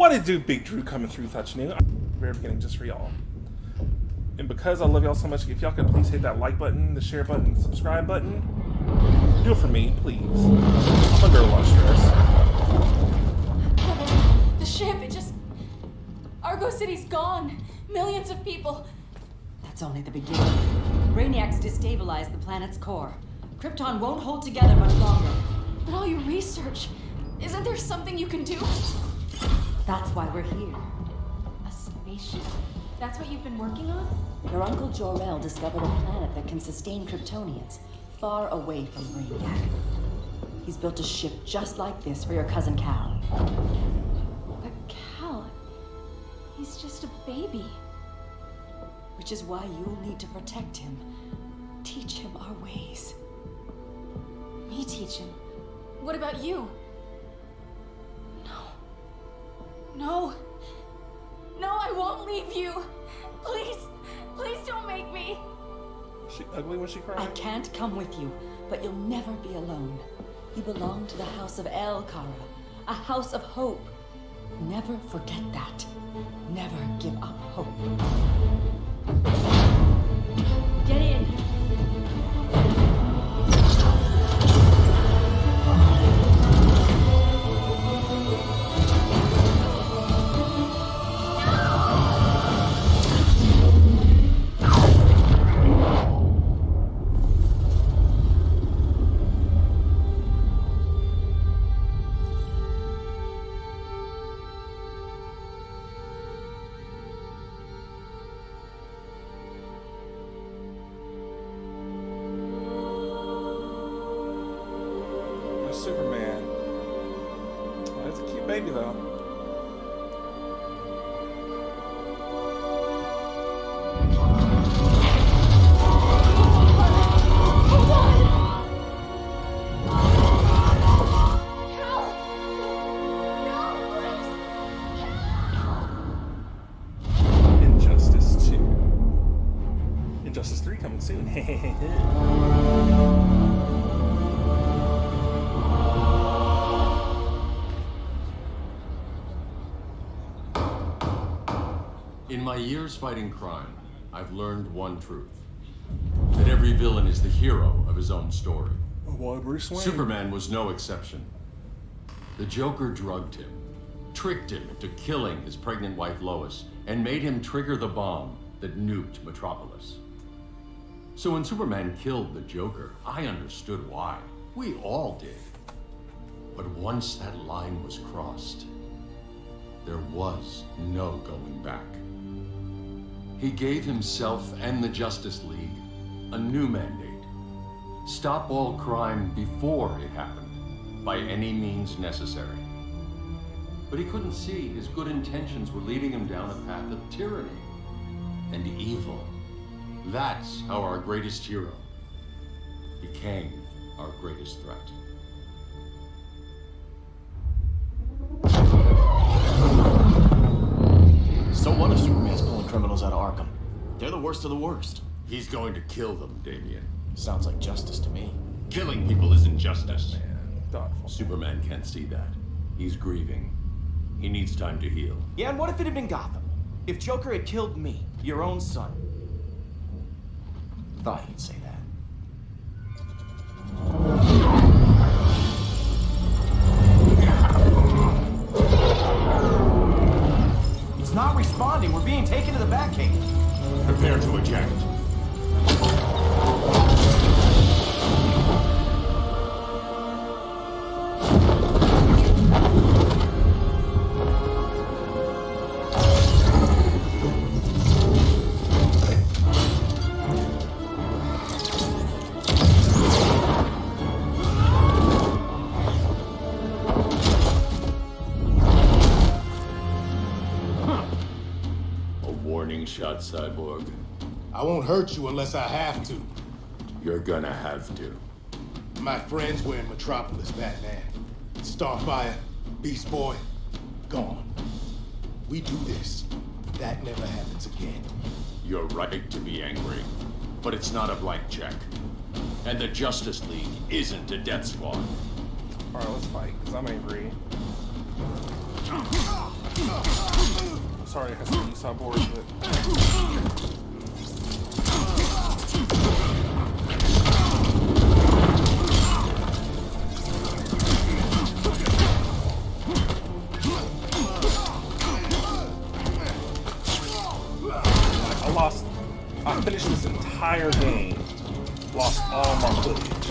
What it do, Big Drew coming through Touch New. Very beginning just for y'all. And because I love y'all so much, if y'all could please hit that like button, the share button, the subscribe button. Do it for me, please. I'm under a lot of stress. The ship, it just... Argo City's gone. Millions of people. That's only the beginning. Brainiac's destabilized the planet's core. Krypton won't hold together much longer. But all your research, isn't there something you can do? That's why we're here. A spaceship? That's what you've been working on? Your uncle Jor-El discovered a planet that can sustain Kryptonians, far away from Brainiac. He's built a ship just like this for your cousin Cal. But Cal... he's just a baby. Which is why you'll need to protect him. Teach him our ways. Me teach him? What about you? No. No, I won't leave you. Please, please don't make me. Is she ugly when she cries? I can't come with you, but you'll never be alone. You belong to the House of El, Kara. A house of hope. Never forget that. Never give up hope. Get in. Superman. Oh, that's a cute baby, though. Injustice 2. Injustice 3 coming soon. In my years fighting crime, I've learned one truth. That every villain is the hero of his own story. Why Bruce Wayne? Superman was no exception. The Joker drugged him, tricked him into killing his pregnant wife Lois, and made him trigger the bomb that nuked Metropolis. So when Superman killed the Joker, I understood why. We all did. But once that line was crossed, there was no going back. He gave himself and the Justice League a new mandate. Stop all crime before it happened, by any means necessary. But he couldn't see his good intentions were leading him down a path of tyranny and evil. That's how our greatest hero became our greatest threat. So what if Superman's pulling criminals out of Arkham? They're the worst of the worst. He's going to kill them, Damian. Sounds like justice to me. Killing people isn't justice. Thoughtful. Superman can't see that. He's grieving. He needs time to heal. Yeah, and what if it had been Gotham? If Joker had killed me, your own son? Thought he'd say that. He's not responding. We're being taken to the Batcave. Prepare to eject. Warning shot, Cyborg. I won't hurt you unless I have to. You're gonna have to. My friends were in Metropolis, Batman. Starfire, Beast Boy, gone. We do this. That never happens again. You're right to be angry, but it's not a blank check. And the Justice League isn't a death squad. Alright, let's fight, because I'm angry. Sorry, I have some Esau boards, but. I finished this entire game, lost all my footage.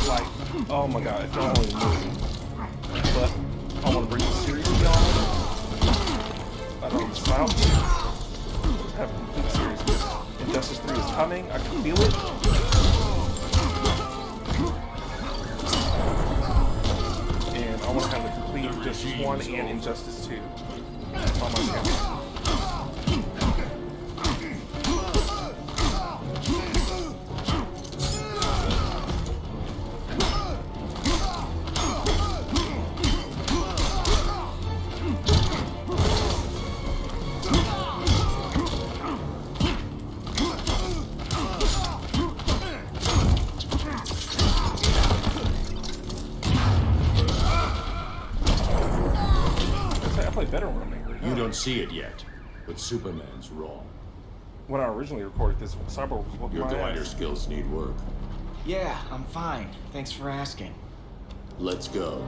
Like, oh my god, if y'all only knew. But I want to bring this series to y'all. I don't stop. Have a complete series. Injustice 3 is coming. I can feel it. And I want to have the complete Injustice 1 and Injustice 2 on my channel. Better when I'm angry. You don't see it yet, but Superman's wrong. When I originally recorded this, Cyborg was whooping Your my glider ass. skills need work. Yeah, I'm fine. Thanks for asking. Let's go.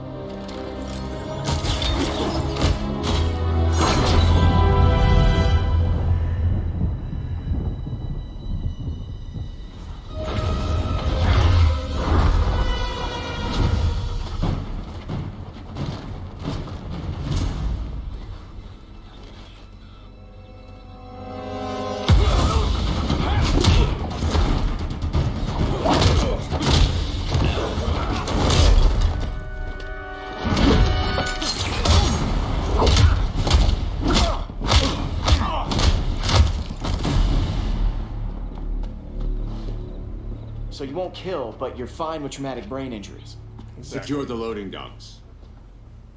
So you won't kill, but you're fine with traumatic brain injuries. Exactly. Secure the loading docks.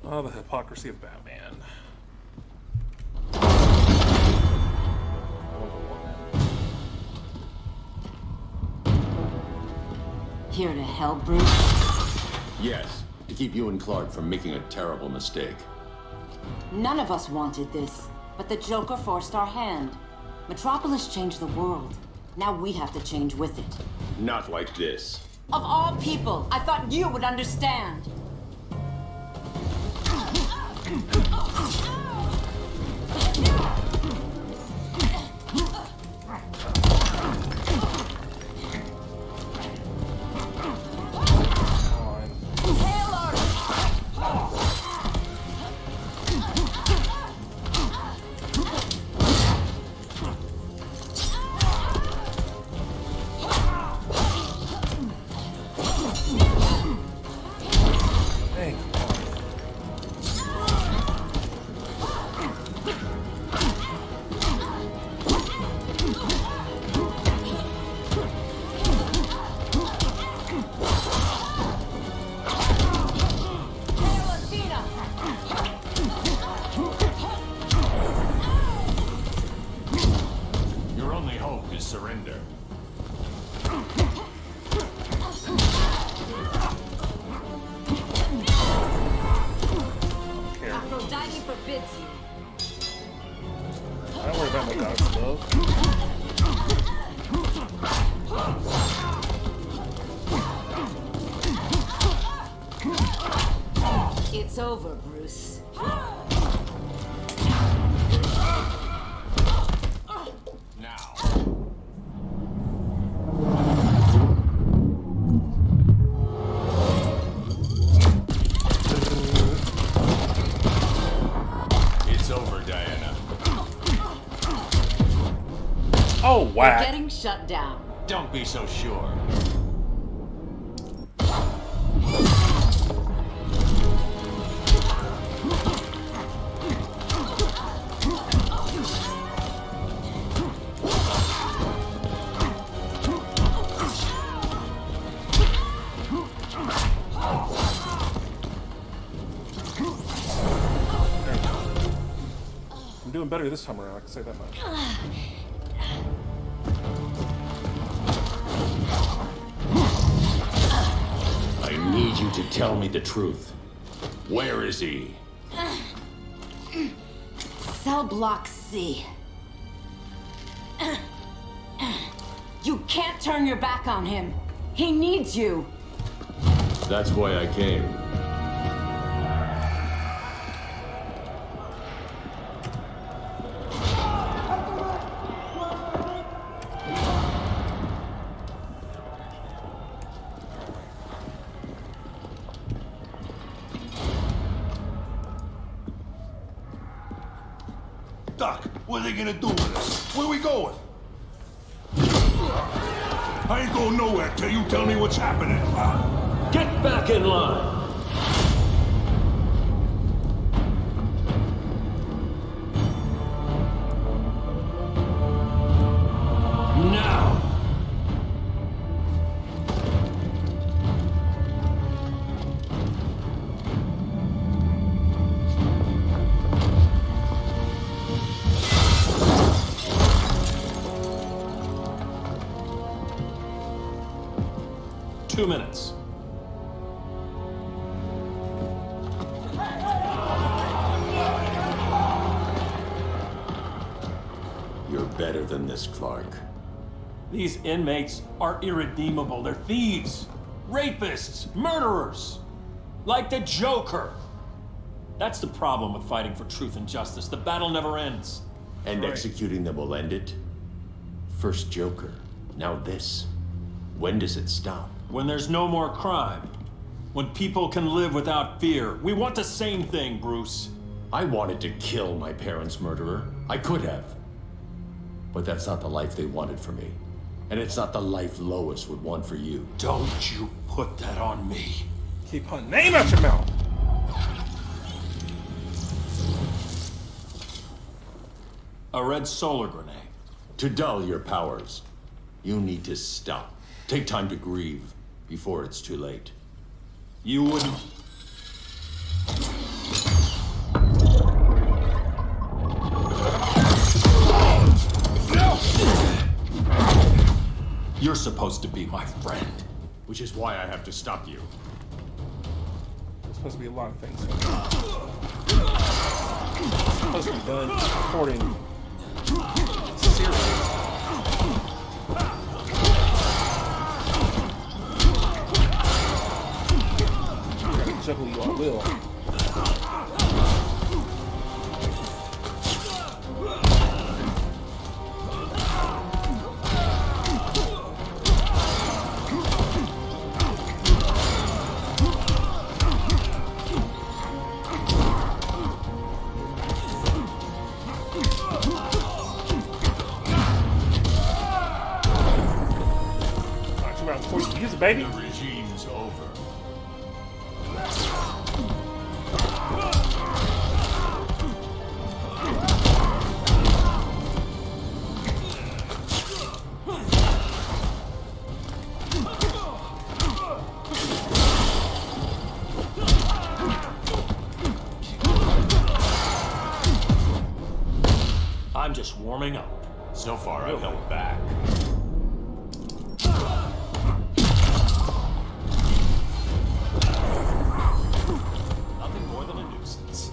Oh, the hypocrisy of Batman. Here to help, Bruce? Yes, to keep you and Clark from making a terrible mistake. None of us wanted this, but the Joker forced our hand. Metropolis changed the world. Now we have to change with it. Not like this. Of all people, I thought you would understand. Surrender. Aphrodite forbids you. I don't worry about my god's love. It's over, Bruce. Now. It's over, Diana. Oh, We're whack. getting shut down. Don't be so sure. I'm doing better this time around, I can say that much. I need you to tell me the truth. Where is he? Cell Block C. You can't turn your back on him. He needs you. That's why I came. Doc, what are they gonna do with us? Where we going? I ain't going nowhere till you tell me what's happening. Get back in line! Now! Two minutes. You're better than this, Clark. These inmates are irredeemable. They're thieves, rapists, murderers. Like the Joker. That's the problem with fighting for truth and justice. The battle never ends. And executing them will end it? First Joker, now this. When does it stop? When there's no more crime. When people can live without fear. We want the same thing, Bruce. I wanted to kill my parents' murderer. I could have. But that's not the life they wanted for me. And it's not the life Lois would want for you. Don't you put that on me. Keep her name out your mouth. A red solar grenade. To dull your powers, you need to stop. Take time to grieve before it's too late. You wouldn't... You're supposed to be my friend. Which is why I have to stop you. There's supposed to be a lot of things. It's supposed to be done according serious. Juggle you at will. Not you around before you use it, baby. The regime's over. I'm just warming up. So far, I've held back. Nothing more than a nuisance.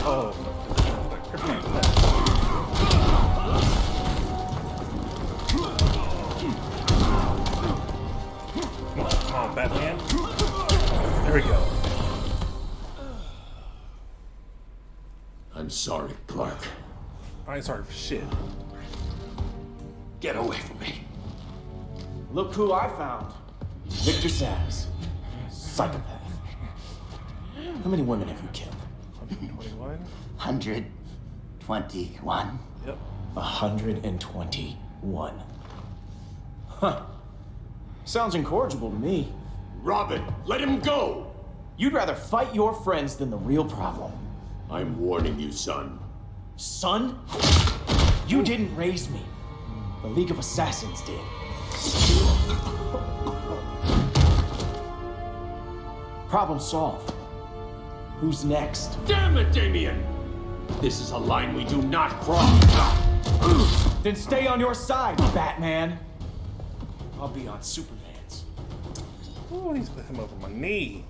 Oh. Come on, Batman. There we go. I'm sorry, Clark. I ain't sorry for shit. Get away from me. Look who I found. Victor Zsasz. Psychopath. How many women have you killed? 121. 121. Yep. 121. Huh. Sounds incorrigible to me. Robin, let him go! You'd rather fight your friends than the real problem. I'm warning you, son. Son? You didn't raise me. The League of Assassins did. Problem solved. Who's next? Damn it, Damien! This is a line we do not cross. Then stay on your side, Batman. I'll be on Superman's. Oh, he's put him over my knee.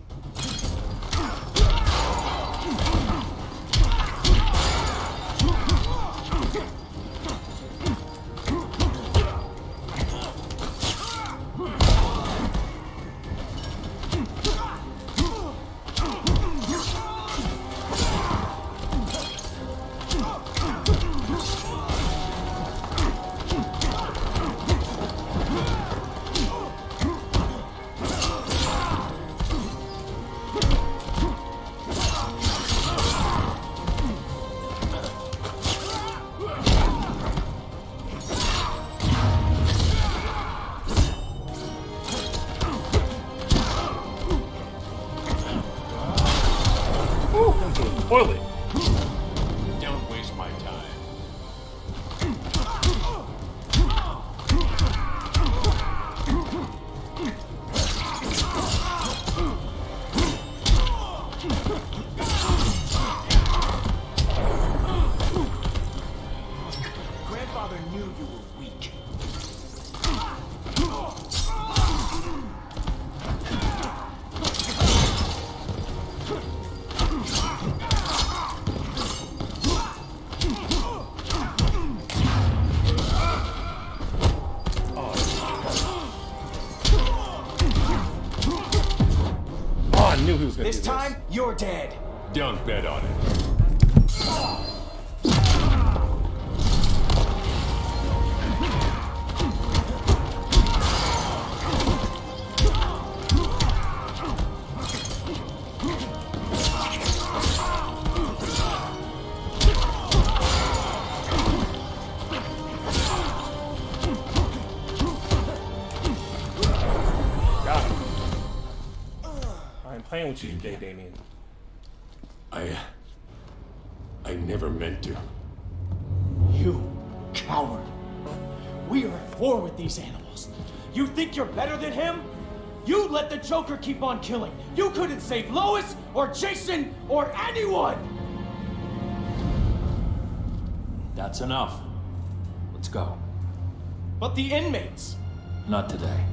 Toilet. Don't waste my time. Grandfather knew you were weak. I knew he was gonna This do time, you're dead. Don't bet on it. Got him. I ain't playing with you today, Damien. I never meant to. You coward. We are at war with these animals. You think you're better than him? You let the Joker keep on killing. You couldn't save Lois or Jason or anyone! That's enough. Let's go. But the inmates. Not today.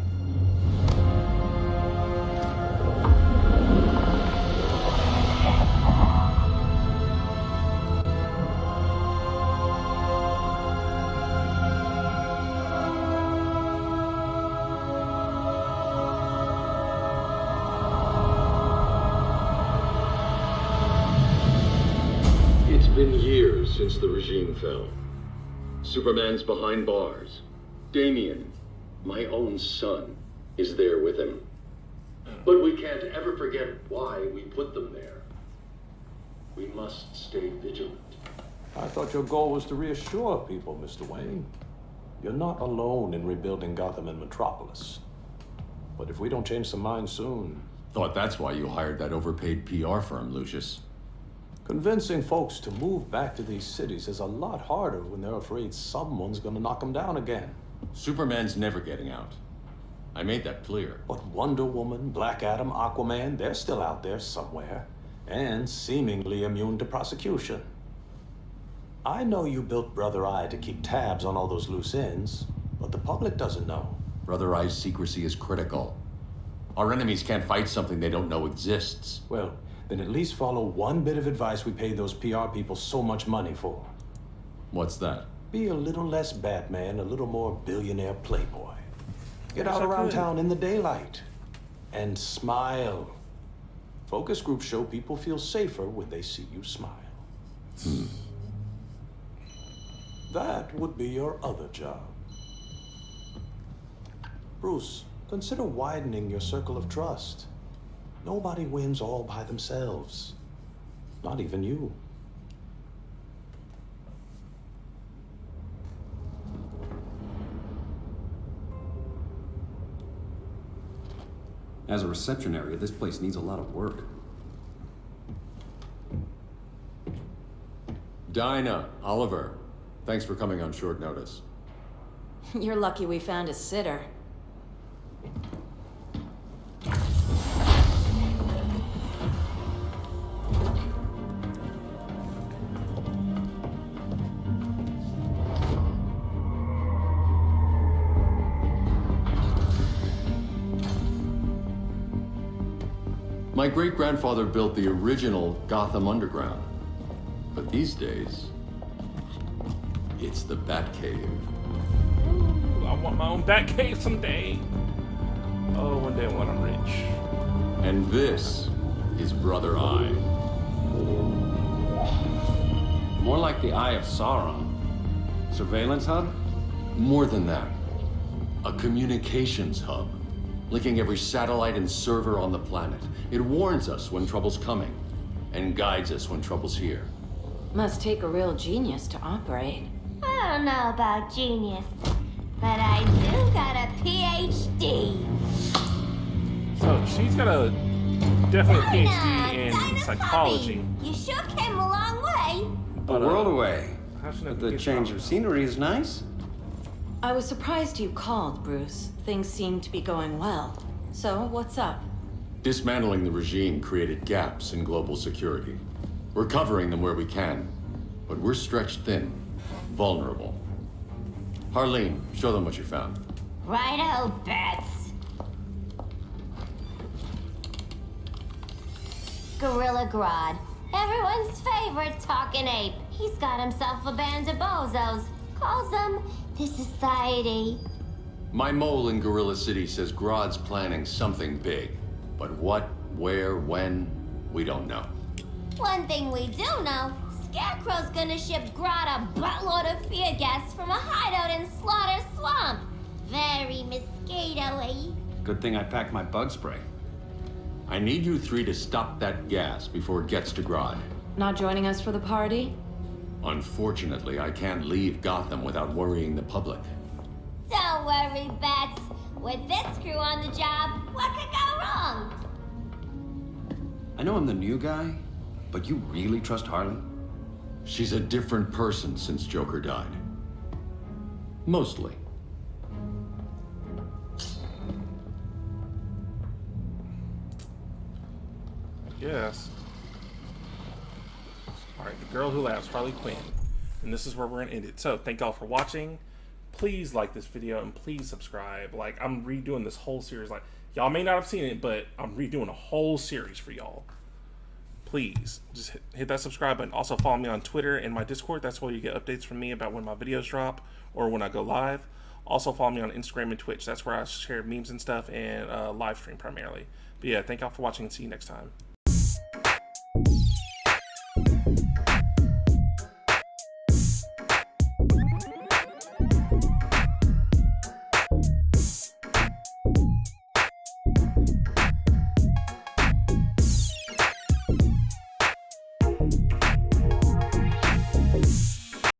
It's been years since the regime fell. Superman's behind bars. Damien, my own son, is there with him. But we can't ever forget why we put them there. We must stay vigilant. I thought your goal was to reassure people, Mr. Wayne. You're not alone in rebuilding Gotham and Metropolis. But if we don't change some minds soon... Thought that's why you hired that overpaid PR firm, Lucius. Convincing folks to move back to these cities is a lot harder when they're afraid someone's gonna knock them down again. Superman's never getting out. I made that clear. But Wonder Woman, Black Adam, Aquaman, they're still out there somewhere. And seemingly immune to prosecution. I know you built Brother Eye to keep tabs on all those loose ends, but the public doesn't know. Brother Eye's secrecy is critical. Our enemies can't fight something they don't know exists. Well, then at least follow one bit of advice we paid those PR people so much money for. What's that? Be a little less Batman, a little more billionaire playboy. Get Wish out I around could. town in the daylight. And smile. Focus groups show people feel safer when they see you smile. That would be your other job. Bruce, consider widening your circle of trust. Nobody wins all by themselves. Not even you. As a reception area, this place needs a lot of work. Dinah, Oliver, thanks for coming on short notice. You're lucky we found a sitter. My great-grandfather built the original Gotham Underground. But these days, it's the Batcave. Ooh, I want my own Batcave someday. Oh, one day when I'm rich. And this is Brother Eye. More like the Eye of Sauron. Surveillance hub? More than that. A communications hub, linking every satellite and server on the planet. It warns us when trouble's coming, and guides us when trouble's here. Must take a real genius to operate. I don't know about genius, but I do got a PhD. So she's got a definite PhD in Dinah's psychology. hubby. You sure came a long way. A world away. How's she not But gonna the get change out? of scenery is nice. I was surprised you called, Bruce. Things seem to be going well. So, what's up? Dismantling the regime created gaps in global security. We're covering them where we can, but we're stretched thin, vulnerable. Harleen, show them what you found. Righto, Bats. Gorilla Grodd, everyone's favorite talking ape. He's got himself a band of bozos. Calls them the Society. My mole in Gorilla City says Grodd's planning something big. But what, where, when, we don't know. One thing we do know, Scarecrow's gonna ship Grodd a buttload of fear gas from a hideout in Slaughter Swamp. Very mosquito-y. Good thing I packed my bug spray. I need you three to stop that gas before it gets to Grodd. Not joining us for the party? Unfortunately, I can't leave Gotham without worrying the public. Don't worry, Bats. With this crew on the job, what could go wrong? I know I'm the new guy, but you really trust Harley? She's a different person since Joker died. Mostly. Yes. Alright, the girl who laughs, Harley Quinn. And this is where we're going to end it. So, thank y'all for watching. Please like this video and please subscribe. Like, I'm redoing this whole series. Like, y'all may not have seen it, but I'm redoing a whole series for y'all. Please, just hit that subscribe button. Also, follow me on Twitter and my Discord. That's where you get updates from me about when my videos drop or when I go live. Also, follow me on Instagram and Twitch. That's where I share memes and stuff and live stream primarily. But yeah, thank y'all for watching and see you next time.